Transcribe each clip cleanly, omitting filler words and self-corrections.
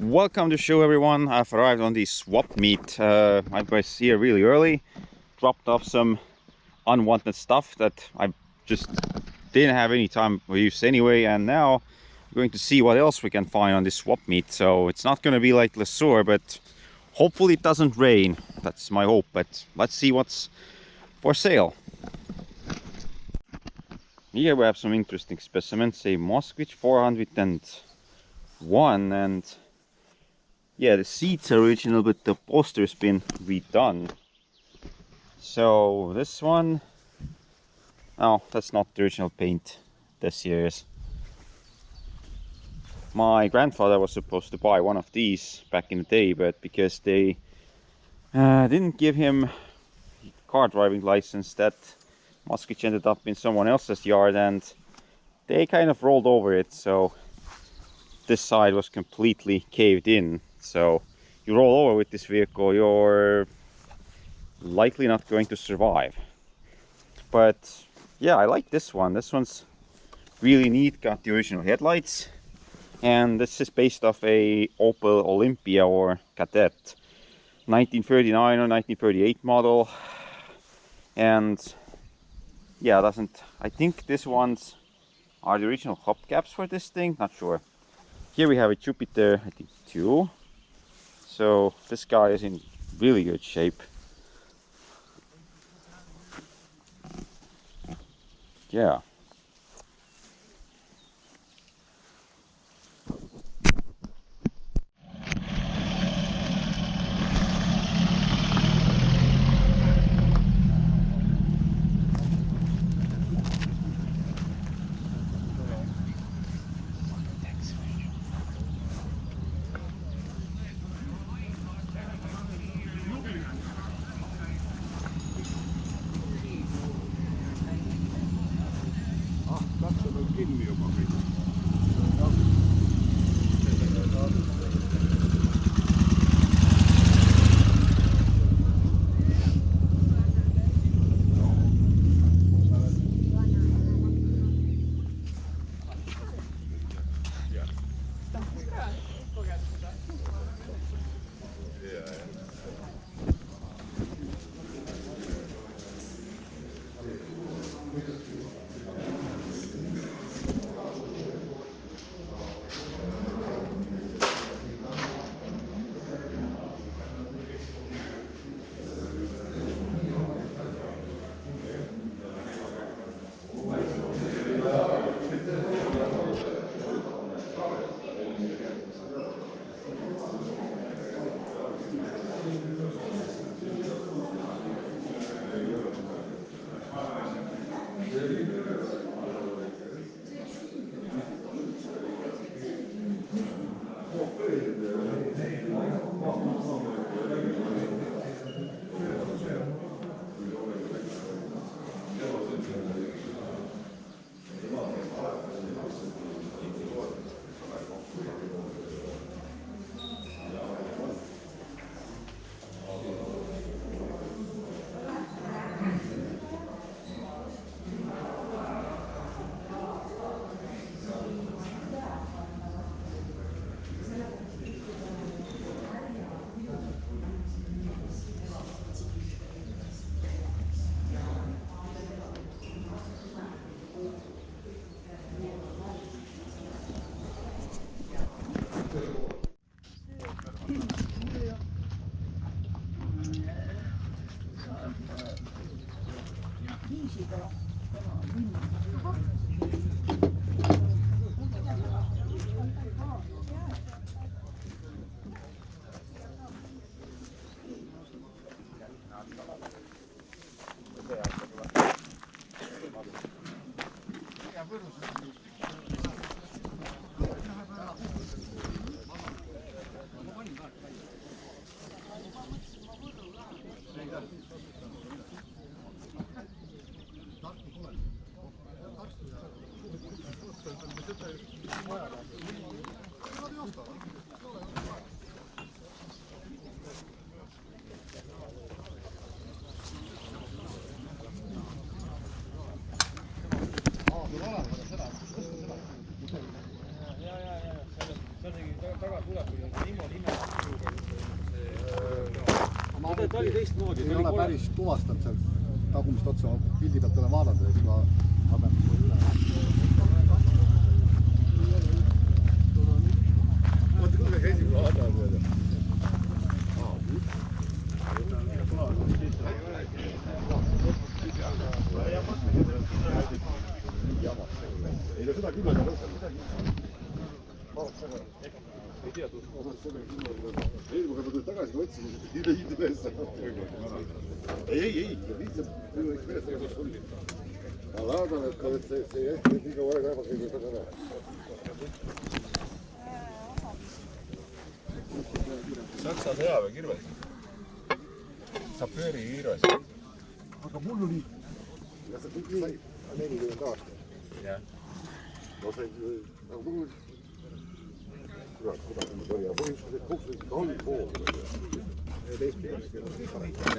Welcome to the show, everyone. I've arrived on the swap meet. I was here really early, dropped off some unwanted stuff that I just didn't have any time for use anyway, and now we're going to see what else we can find on this swap meet. So it's not going to be like Lesueur, but hopefully it doesn't rain. That's my hope, but let's see what's for sale. Here we have some interesting specimens, a Moskvich 401, and yeah, the seats are original, but the poster's been redone. So this one, oh, that's not the original paint. This year's. My grandfather was supposed to buy one of these back in the day, but because they didn't give him car driving license, that Moskvich ended up in someone else's yard, and they kind of rolled over it, so this side was completely caved in. So you roll over with this vehicle, you're likely not going to survive. But yeah, I like this one. This one's really neat, got the original headlights, and this is based off a Opel Olympia or Kadett 1939 or 1938 model. And yeah, I think this one's are the original hubcaps for this thing, not sure. Here we have a Jupiter, I think 2. So this guy is in really good shape. Yeah. Ta oli teistmoodi. Ei ole päris tuvastanud seal tagumist otsa. Pildi pealt olen vaadanud, eks ma pean üle. Oota, kuule käsi mulle vaadanud veel. Ei no seda küll on mõtlen. Ei tea, eelmine tulid tagasi, kui otsin, et hiidi mees. Ei, lihtsalt eks mees tegelikult sulli. Ma laadan, et see nii kaua aega ähvas ei taga ära. Saksa sõjaväekirves. Sapööri kirves. Aga mul oli... Ja see kõik sai 40 aastat. Jah. No see... Aga mul oli... Kurat, kuidas nüüd oli, aga põhjustused kuksud oli pool.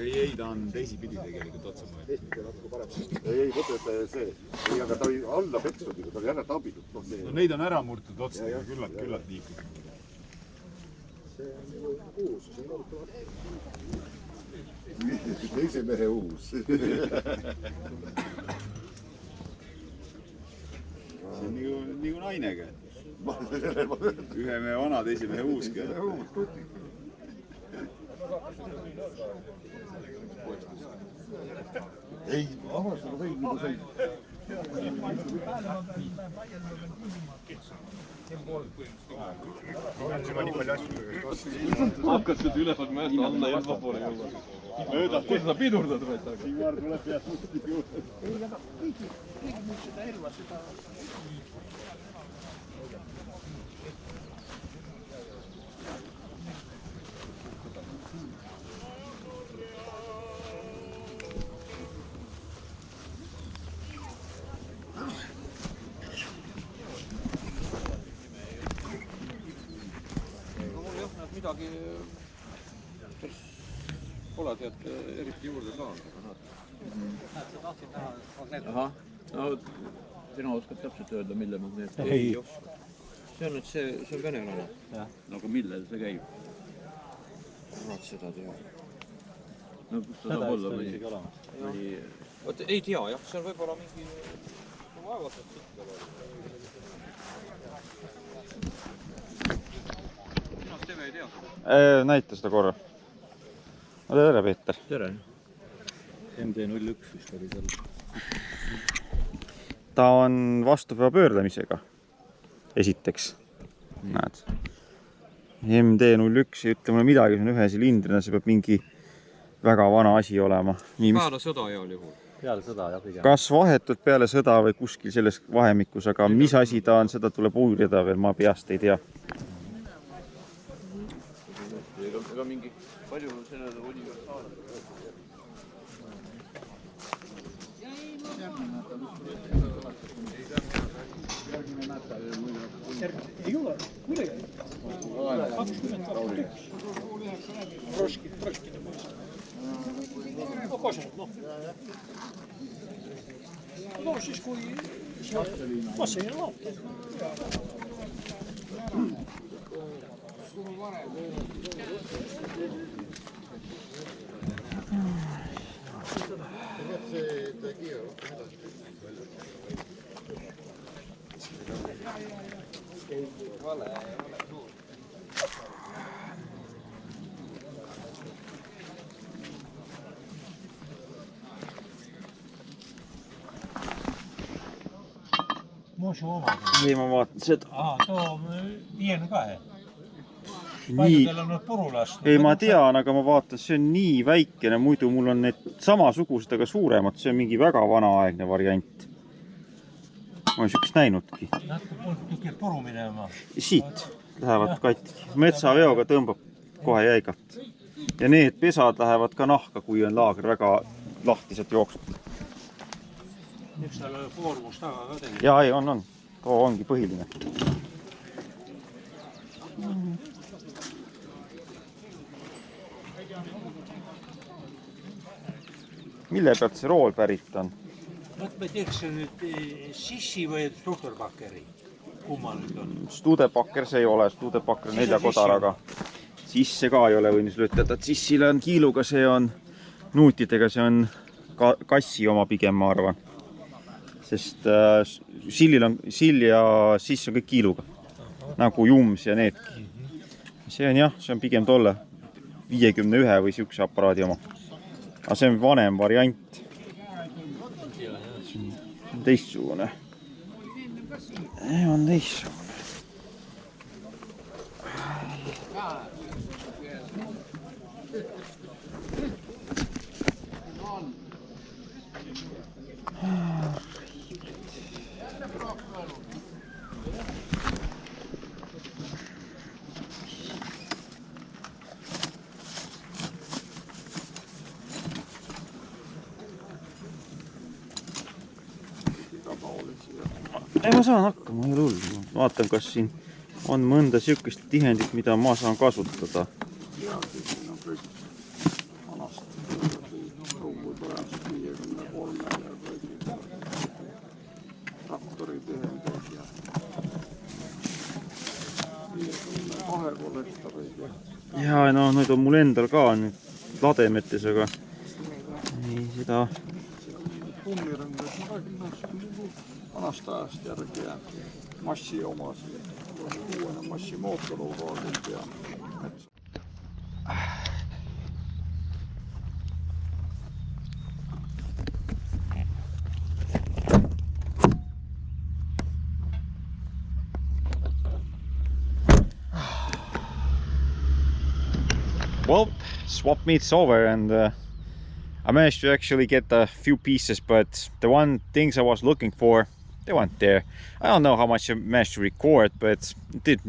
Ei, ta on teisipidi tegelikult otsamoodi. Teisipidi on natuke parem. Ei, mõtle, et see... Ei, aga ta oli alla pekstud, ta oli ära tabitud. No neid on ära murtud otsadega, küllalt liikud. See on uus, see on olnud. Teise mehe uus. See on nagu nainega. Ühe mehe vana, teise mehe uuski. Ei, avastada võid nagu sõid. Hakkad seda ülevalt mööda alla ilma poole jõuda. Möödad, kus sa pidurdad võid? Ivar tuleb pead muutib juurde. Ei, aga kõigi seda elva, seda... Midagi pole tead eriti juurde saanud. Aha, no sina oskad täpselt öelda, mille magneet ei oska. See on nüüd see on venelane. Aga millel see käib? Kurat seda teha. No kus ta saab olla mõni? Ei tea, jah, see on võib-olla mingi vaevatud sitta. Näita seda korra. Tere, Peeter. Tere. MD01 vist oli seal. Ta on vastupea pöörlemisega. Esiteks. Näed. MD01 ei ütle mulle midagi, see on ühe silindrina, see peab mingi väga vana asi olema. Peale sõda heal juhul. Peale sõda, jah, pigem. Kas vahetult peale sõda või kuskil selles vahemikus, aga mis asi ta on, seda tuleb uurida veel, ma peast ei tea. Ega mingi palju sellele universaalne. Ei ole, kuidagi. 22. Troškine mõis. No košanud, noh. No siis kui... Masseine laata. Ei, ma vaatan seda. Too 52. Nii... Purulast. Ei, ma tean, aga ma vaatan, see on nii väikene, muidu mul on need samasugused, aga suuremad. See on mingi väga vanaaegne variant. Ma olen siukest näinudki. Natuke puru minema. Siit lähevad katki. Metsaveoga tõmbab kohe jäigalt. Ja need pesad lähevad ka nahka, kui on laager väga lahtiselt jooksnud. Üks tal koormus taga ka tegelikult. Jaa, ei, on. Too ongi põhiline. Mille pealt see rool pärit on? Võt me teeks nüüd sissi või strukturbakkeri. kumma nüüd on? Studebaker see ei ole, Studebaker 4 kodaraga. Sisse ka ei ole võinud ütelda, et sissile on kiiluga, see on nuutidega, see on kassi oma pigem, ma arvan. Sest sill ja siss on kõik kiiluga. Nagu Jums ja needki. See on jah, see on pigem tolle 51 või siukse aparaadi oma. Aga see on vanem variant. See on teistsugune. On teistsugune. Ei, ma saan hakkama, ei ole hullu. Vaatan, kas siin on mõnda siukest tihendit, mida ma saan kasutada. Ja no nüüd on mul endal ka nüüd lademetes, aga ei seda vanast ajast järgi ja massi omas, uuene massi mootorloovaadid ja Well, swap meet's over and I managed to actually get a few pieces, but the one things I was looking for, they weren't there. I don't know how much I managed to record, but it did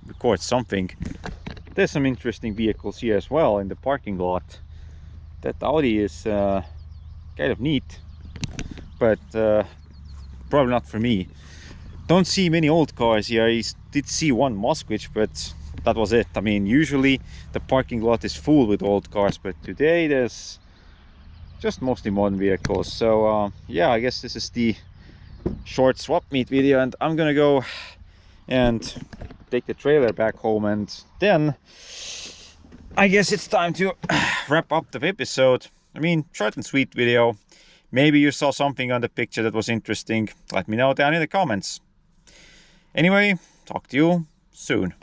record something. There's some interesting vehicles here as well in the parking lot. That Audi is kind of neat, but probably not for me. Don't see many old cars here. I did see one Moskvich, but that was it. I mean, usually the parking lot is full with old cars, but today there's just mostly modern vehicles. So yeah, I guess this is the short swap meet video, and I'm gonna go and take the trailer back home, and then I guess it's time to wrap up the episode. I mean, short and sweet video. Maybe you saw something on the picture that was interesting. Let me know down in the comments. Anyway, talk to you soon.